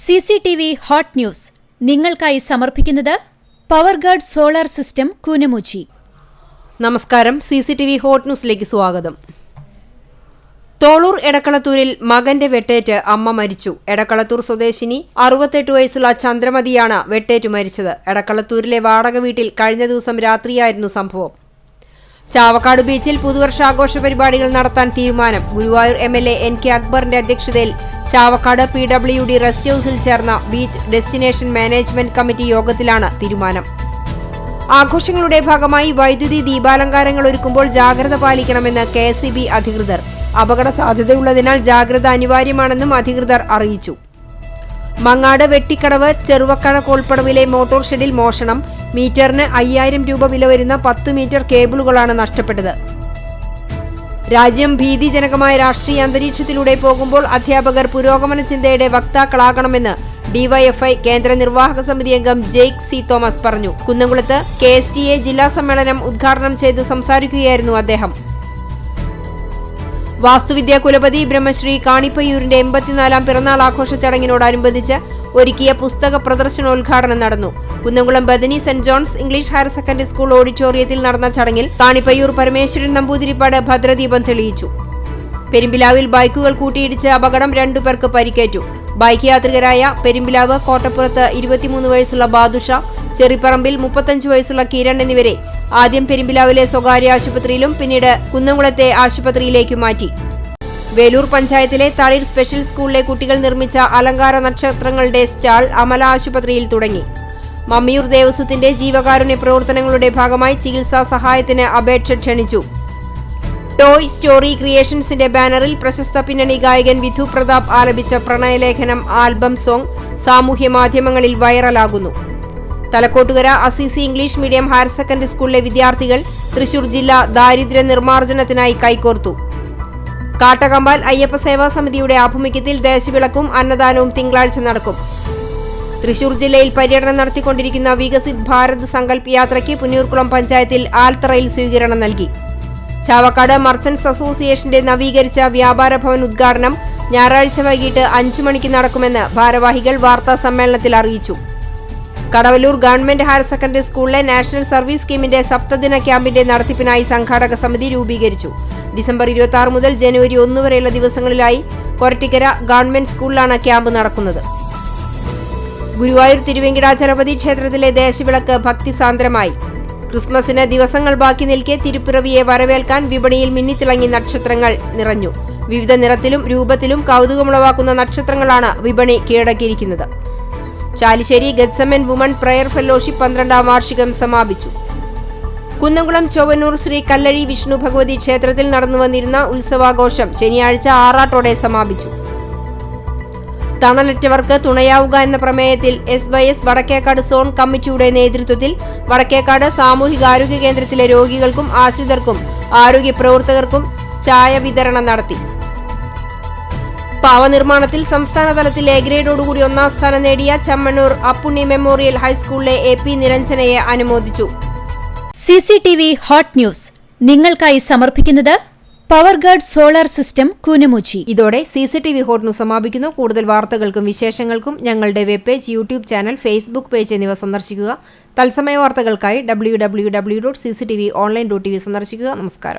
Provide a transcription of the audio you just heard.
CCTV hot news നിങ്ങൾക്കായി സമർപ്പിക്കുന്നത് Powerguard solar system Koonamuchi. നമസ്കാരം. CCTV ഹോട്ട് ന്യൂസിലേക്ക് സ്വാഗതം. തോളൂർ എടക്കളത്തൂരിൽ മകന്റെ വെട്ടേറ്റ് അമ്മ മരിച്ചു. എടക്കളത്തൂർ സ്വദേശിനി 68 വയസ്സുള്ള ചന്ദ്രമതിയാണ് വെട്ടേറ്റു മരിച്ചത്. എടക്കളത്തൂരിലെ വാടക വീട്ടിൽ കഴിഞ്ഞ ദിവസം രാത്രിയായിരുന്നു സംഭവം. ചാവക്കാട് ബീച്ചിൽ പുതുവർഷാഘോഷ പരിപാടികൾ നടത്താൻ തീരുമാനം. ഗുരുവായൂർ MLA NK അക്ബറിന്റെ അധ്യക്ഷതയിൽ ചാവക്കാട് PWD റെസ്റ്റ് ഹൌസിൽ ചേർന്ന ബീച്ച് ഡെസ്റ്റിനേഷൻ മാനേജ്മെന്റ് കമ്മിറ്റി യോഗത്തിലാണ് തീരുമാനം. ആഘോഷങ്ങളുടെ ഭാഗമായി വൈദ്യുതി ദീപാലങ്കാരങ്ങൾ ഒരുക്കുമ്പോൾ ജാഗ്രത പാലിക്കണമെന്ന് KSEB അധികൃതർ. അപകട സാധ്യതയുള്ളതിനാൽ ജാഗ്രത അനിവാര്യമാണെന്നും അധികൃതർ അറിയിച്ചു. മങ്ങാട് വെട്ടിക്കടവ് ചെറുവക്കഴ കോൾപ്പടവിലെ മോട്ടോർ ഷെഡിൽ മോഷണം. മീറ്ററിന് 5000 രൂപ വില വരുന്ന 10 മീറ്റർ കേബിളുകളാണ് നഷ്ടപ്പെട്ടത്. രാജ്യം ഭീതിജനകമായ രാഷ്ട്രീയ അന്തരീക്ഷത്തിലൂടെ പോകുമ്പോൾ അധ്യാപകർ പുരോഗമന ചിന്തയുടെ വക്താക്കളാകണമെന്ന് DYFI കേന്ദ്ര നിർവാഹക സമിതി അംഗം ജെയ്ക് C. തോമസ് പറഞ്ഞു. കുന്നംകുളത്ത് KSTA ജില്ലാ സമ്മേളനം ഉദ്ഘാടനം ചെയ്ത് സംസാരിക്കുകയായിരുന്നു അദ്ദേഹം. വാസ്തുവിദ്യാ കുലപതി ബ്രഹ്മശ്രീ കാണിപ്പയ്യൂരിന്റെ 84ാം പിറന്നാൾ ആഘോഷ ചടങ്ങിനോടനുബന്ധിച്ച് ഒരുക്കിയ പുസ്തക പ്രദർശനോദ്ഘാടനം നടന്നു. Kunnamkulam Bethany saint John's English higher secondary school ഓഡിറ്റോറിയത്തിൽ നടന്ന ചടങ്ങിൽ കാണിപ്പയ്യൂർ പരമേശ്വരൻ നമ്പൂതിരിപ്പാട് ഭദ്രദീപം തെളിയിച്ചു. പെരുമ്പിലാവിൽ ബൈക്കുകൾ കൂട്ടിയിടിച്ച് അപകടം, 2 പേർക്ക് പരിക്കേറ്റു. ബൈക്ക് യാത്രികരായ പെരുമ്പിലാവ് കോട്ടപ്പുറത്ത് 23 വയസ്സുള്ള ബാദുഷ, ചെറിപ്പറമ്പിൽ 35 വയസ്സുള്ള കിരൺ എന്നിവരെ ആദ്യം പെരുമ്പിലാവിലെ സ്വകാര്യ ആശുപത്രിയിലും പിന്നീട് കുന്നംകുളത്തെ ആശുപത്രിയിലേക്ക് മാറ്റി. വേലൂർ പഞ്ചായത്തിലെ തളിർ സ്പെഷ്യൽ സ്കൂളിലെ കുട്ടികൾ നിർമ്മിച്ച അലങ്കാര നക്ഷത്രങ്ങളുടെ സ്റ്റാൾ അമല ആശുപത്രിയിൽ തുടങ്ങി. മമ്മിയൂർ ദേവസ്വത്തിന്റെ ജീവകാരുണ്യ പ്രവർത്തനങ്ങളുടെ ഭാഗമായി ചികിത്സാ സഹായത്തിന് അപേക്ഷ ക്ഷണിച്ചു. ടോയ് സ്റ്റോറി ക്രിയേഷൻസിന്റെ ബാനറിൽ പ്രശസ്ത പിന്നണി ഗായകൻ വിധു പ്രതാപ് ആലപിച്ച പ്രണയലേഖനം ആൽബം സോങ് സാമൂഹ്യ മാധ്യമങ്ങളിൽ വൈറലാകുന്നു. Thalakottukara Assisi English medium higher secondary സ്കൂളിലെ വിദ്യാർത്ഥികൾ തൃശൂർ ജില്ലാ ദാരിദ്ര്യ നിർമ്മാർജ്ജനത്തിനായി കൈകോർത്തു. കാട്ടകമ്പാൽ അയ്യപ്പ സേവാ സമിതിയുടെ ആഭിമുഖ്യത്തിൽ ദേശവിളക്കും അന്നദാനവും തിങ്കളാഴ്ച നടക്കും. തൃശൂർ ജില്ലയിൽ പര്യടനം നടത്തിക്കൊണ്ടിരിക്കുന്ന വികസിത് ഭാരത് സങ്കൽപ് യാത്രയ്ക്ക് പുന്നൂർകുളം പഞ്ചായത്തിൽ ആൽത്തറയിൽ സ്വീകരണം നൽകി. ചാവക്കാട് മർച്ചന്റ്സ് അസോസിയേഷന്റെ നവീകരിച്ച വ്യാപാര ഭവൻ ഉദ്ഘാടനം ഞായറാഴ്ച വൈകിട്ട് 5 മണിക്ക് നടക്കുമെന്ന് ഭാരവാഹികൾ വാർത്താ സമ്മേളനത്തിൽ അറിയിച്ചു. കടവല്ലൂർ ഗവൺമെന്റ് ഹയർ സെക്കൻഡറി സ്കൂളിലെ നാഷണൽ സർവീസ് സ്കീമിന്റെ സപ്തദിന ക്യാമ്പിന്റെ നടത്തിപ്പിനായി സംഘാടക സമിതി രൂപീകരിച്ചു. ഡിസംബർ 26 മുതൽ ജനുവരി 1 വരെയുള്ള ദിവസങ്ങളിലായി കൊരട്ടിക്കര ഗവൺമെന്റ് സ്കൂളിലാണ് ക്യാമ്പ് നടക്കുന്നത്. ഗുരുവായൂർ തിരുവെങ്കിടാചലപതി ക്ഷേത്രത്തിലെ ദേശവിളക്ക് ഭക്തിസാന്ദ്രമായി. ക്രിസ്മസിന് ദിവസങ്ങൾ ബാക്കി നിൽക്കെ തിരുപ്പിറവിയെ വരവേൽക്കാൻ വിപണിയിൽ മിന്നിത്തിളങ്ങി നക്ഷത്രങ്ങൾ നിറഞ്ഞു. വിവിധ നിറത്തിലും രൂപത്തിലും കൗതുകമുളവാക്കുന്ന നക്ഷത്രങ്ങളാണ് വിപണി കീഴടക്കിയിരിക്കുന്നത്. Chalissery Gethsemane woman prayer fellowship 12ാം വാർഷികം സമാപിച്ചു. കുന്നംകുളം ചൊവ്വന്നൂർ ശ്രീ കല്ലഴി വിഷ്ണു ഭഗവതി ക്ഷേത്രത്തിൽ നടന്നുവന്നിരുന്ന ഉത്സവാഘോഷം ശനിയാഴ്ച ആറാട്ടോടെ സമാപിച്ചു. തണലറ്റവർക്ക് തുണയാവുക എന്ന പ്രമേയത്തിൽ SYS വടക്കേക്കാട് സോൺ കമ്മിറ്റിയുടെ നേതൃത്വത്തിൽ വടക്കേക്കാട് സാമൂഹികാരോഗ്യ കേന്ദ്രത്തിലെ രോഗികൾക്കും ആശ്രിതർക്കും ആരോഗ്യ പ്രവർത്തകർക്കും ചായ വിതരണം നടത്തി. പാവനിർമ്മാണത്തിൽ സംസ്ഥാന തലത്തിൽ A ഗ്രേഡോടുകൂടി 1ാം സ്ഥാനം നേടിയ ചമ്മണ്ണൂർ അപ്പുണ്ണി മെമ്മോറിയൽ ഹൈസ്കൂളിലെ AP നിരഞ്ജനയെ അനുമോദിച്ചു. CCTV ഹോട്ട് ന്യൂസ് നിങ്ങൾക്കായി സമർപ്പിക്കുന്നത് പവർഗാർഡ് സോളാർ സിസ്റ്റം കൂനമുച്ചി. ഇതോടെ CCTV ഹോട്ട് ന്യൂസ് സമാപിക്കുന്നു. കൂടുതൽ വാർത്തകൾക്കും വിശേഷങ്ങൾക്കും ഞങ്ങളുടെ web page, YouTube channel, Facebook page എന്നിവ സന്ദർശിക്കുക. തത്സമയ വാർത്തകൾക്കായി www.cctv.online.tv സന്ദർശിക്കുക. നമസ്കാരം.